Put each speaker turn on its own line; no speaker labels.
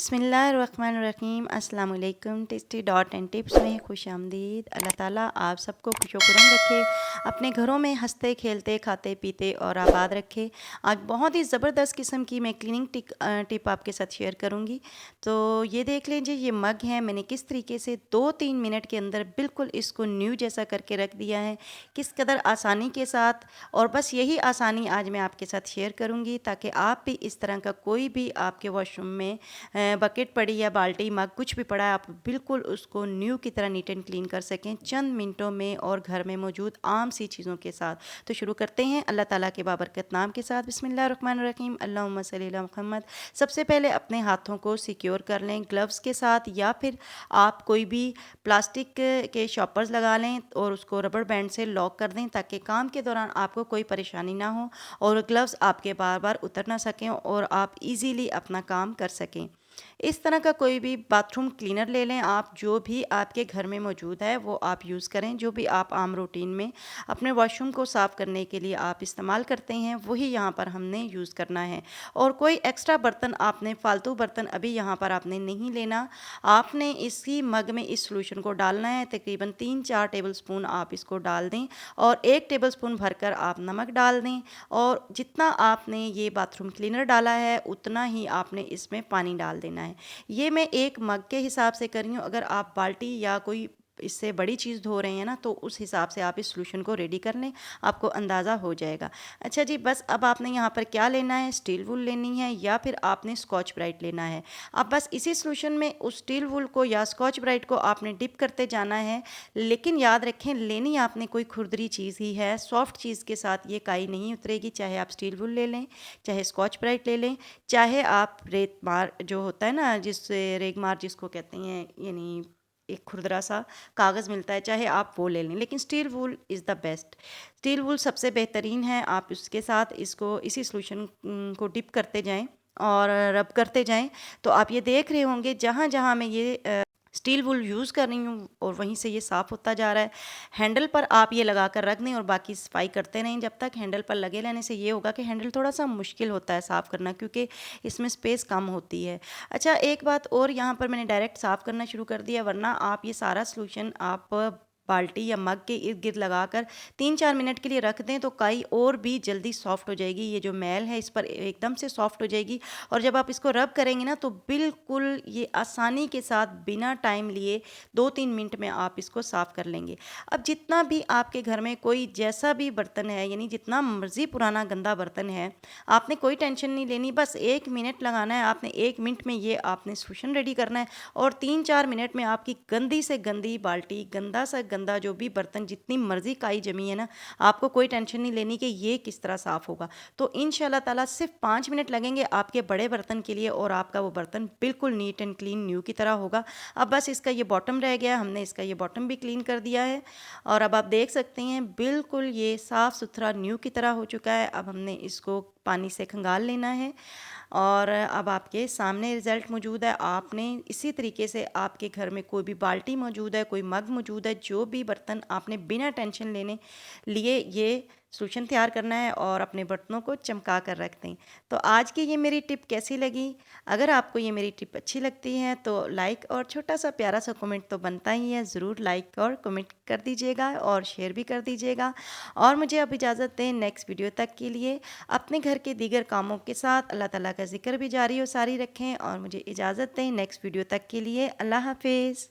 बिस्मिल्लाहिर्रहमानिर्रहीम अस्सलाम वालेकुम। टेस्टी डॉट एंड टिप्स में खुश आमदीद। अल्लाह ताला आप सबको खुशोखुरम रखे, अपने घरों में हंसते खेलते खाते पीते और आबाद रखे। आज बहुत ही ज़बरदस्त किस्म की मैं क्लीनिंग टिप आपके साथ शेयर करूंगी। तो ये देख लीजिए, ये मग है, मैंने किस तरीके से 2-3 मिनट के अंदर बिल्कुल इसको न्यू जैसा करके रख दिया है, किस कदर आसानी के साथ। और बस यही आसानी आज मैं आपके साथ शेयर करूँगी ताकि आप भी इस तरह का कोई भी आपके वॉशरूम में बकेट पड़ी या बाल्टी मग कुछ भी पड़ा है, आप बिल्कुल उसको न्यू की तरह नीट एंड क्लीन कर सकें चंद मिनटों में और घर में मौजूद आम सी चीज़ों के साथ। तो शुरू करते हैं अल्लाह ताला के बाबरकत नाम के साथ। बिस्मिल्लाहिर्रहमानिर्रहीम, अल्लाहुम्मा सल्ली अला मुहम्मद। सबसे पहले अपने हाथों को सिक्योर कर लें ग्लव्स के साथ, या फिर आप कोई भी प्लास्टिक के शॉपर्स लगा लें और उसको रबर बैंड से लॉक कर दें ताकि काम के दौरान आपको कोई परेशानी ना हो और ग्लव्स आपके बार बार उतर ना सकें और आप इजीली अपना काम कर सकें। इस तरह का कोई भी बाथरूम क्लीनर ले लें आप, जो भी आपके घर में मौजूद है वो आप यूज़ करें। जो भी आप आम रूटीन में अपने वॉशरूम को साफ़ करने के लिए आप इस्तेमाल करते हैं वही यहाँ पर हमने यूज़ करना है। और कोई एक्स्ट्रा बर्तन आपने, फालतू बर्तन अभी यहाँ पर आपने नहीं लेना। आपने इसी मग में इस सॉल्यूशन को डालना है। तकरीबन 3-4 टेबल स्पून आप इसको डाल दें और 1 टेबल स्पून भरकर आप नमक डाल दें। और जितना आपने ये बाथरूम क्लीनर डाला है उतना ही आपने इसमें पानी डाल देना है। ये मैं एक मग के हिसाब से कर रही हूँ। अगर आप बाल्टी या कोई इससे बड़ी चीज़ धो रहे हैं ना, तो उस हिसाब से आप इस सॉल्यूशन को रेडी कर लें, आपको अंदाज़ा हो जाएगा। अच्छा जी, बस अब आपने यहाँ पर क्या लेना है, स्टील वूल लेनी है या फिर आपने स्कॉच ब्राइट लेना है। अब बस इसी सॉल्यूशन में उस स्टील वूल को या स्कॉच ब्राइट को आपने डिप करते जाना है। लेकिन याद रखें, लेनी आपने कोई खुरदरी चीज़ ही है, सॉफ्ट चीज़ के साथ ये काई नहीं उतरेगी। चाहे आप स्टील वूल ले लें, चाहे स्कॉच ब्राइट ले लें, चाहे आप रेत मार जो होता है ना, जिससे रेगमार जिसको कहते हैं, यानी एक खुरदरा सा कागज़ मिलता है, चाहे आप वो ले लें। लेकिन steel wool is the best, steel wool सबसे बेहतरीन है। आप उसके साथ इसको इसी सॉल्यूशन को डिप करते जाएं और रब करते जाएं, तो आप ये देख रहे होंगे जहाँ जहाँ मैं ये स्टील वूल यूज़ कर रही हूँ और वहीं से ये साफ़ होता जा रहा है। हैंडल पर आप ये लगा कर रख दें और बाकी सफाई करते रहें। जब तक हैंडल पर लगे रहने से ये होगा कि हैंडल थोड़ा सा मुश्किल होता है साफ़ करना, क्योंकि इसमें स्पेस कम होती है। अच्छा, एक बात और, यहाँ पर मैंने डायरेक्ट साफ़ करना शुरू कर दिया, वरना आप ये सारा सॉल्यूशन आप बाल्टी या मग के इर्द गिर्द लगाकर 3-4 मिनट के लिए रख दें तो काई और भी जल्दी सॉफ्ट हो जाएगी। ये जो मैल है इस पर एकदम से सॉफ्ट हो जाएगी और जब आप इसको रब करेंगे ना, तो बिल्कुल ये आसानी के साथ बिना टाइम लिए 2-3 मिनट में आप इसको साफ़ कर लेंगे। अब जितना भी आपके घर में कोई जैसा भी बर्तन है, यानी जितना मर्ज़ी पुराना गंदा बर्तन है, आपने कोई टेंशन नहीं लेनी। बस 1 मिनट लगाना है आपने, 1 मिनट में ये आपने सॉल्यूशन रेडी करना है और 3-4 मिनट में आपकी गंदी से गंदी बाल्टी, गंदा सा गंदा जो भी बर्तन, जितनी मर्ज़ी काई जमी है ना, आपको कोई टेंशन नहीं लेनी कि ये किस तरह साफ़ होगा। तो इंशाल्लाह ताला सिर्फ 5 मिनट लगेंगे आपके बड़े बर्तन के लिए और आपका वो बर्तन बिल्कुल नीट एंड क्लीन न्यू की तरह होगा। अब बस इसका ये बॉटम रह गया, हमने इसका ये बॉटम भी क्लीन कर दिया है और अब आप देख सकते हैं बिल्कुल ये साफ़ सुथरा न्यू की तरह हो चुका है। अब हमने इसको पानी से खंगाल लेना है और अब आपके सामने रिज़ल्ट मौजूद है। आपने इसी तरीके से आपके घर में कोई भी बाल्टी मौजूद है, कोई मग मौजूद है, जो भी बर्तन, आपने बिना टेंशन लेने लिए ये सॉल्यूशन तैयार करना है और अपने बर्तनों को चमका कर रख दें। तो आज की ये मेरी टिप कैसी लगी? अगर आपको ये मेरी टिप अच्छी लगती है तो लाइक और छोटा सा प्यारा सा कमेंट तो बनता ही है, ज़रूर लाइक और कमेंट कर दीजिएगा और शेयर भी कर दीजिएगा। और मुझे अब इजाज़त दें नेक्स्ट वीडियो तक के लिए। अपने घर के दीगर कामों के साथ अल्लाह ताला का ज़िक्र भी जारी और सारी रखें और मुझे इजाज़त दें नेक्स्ट वीडियो तक के लिए। अल्लाह हाफ़िज़।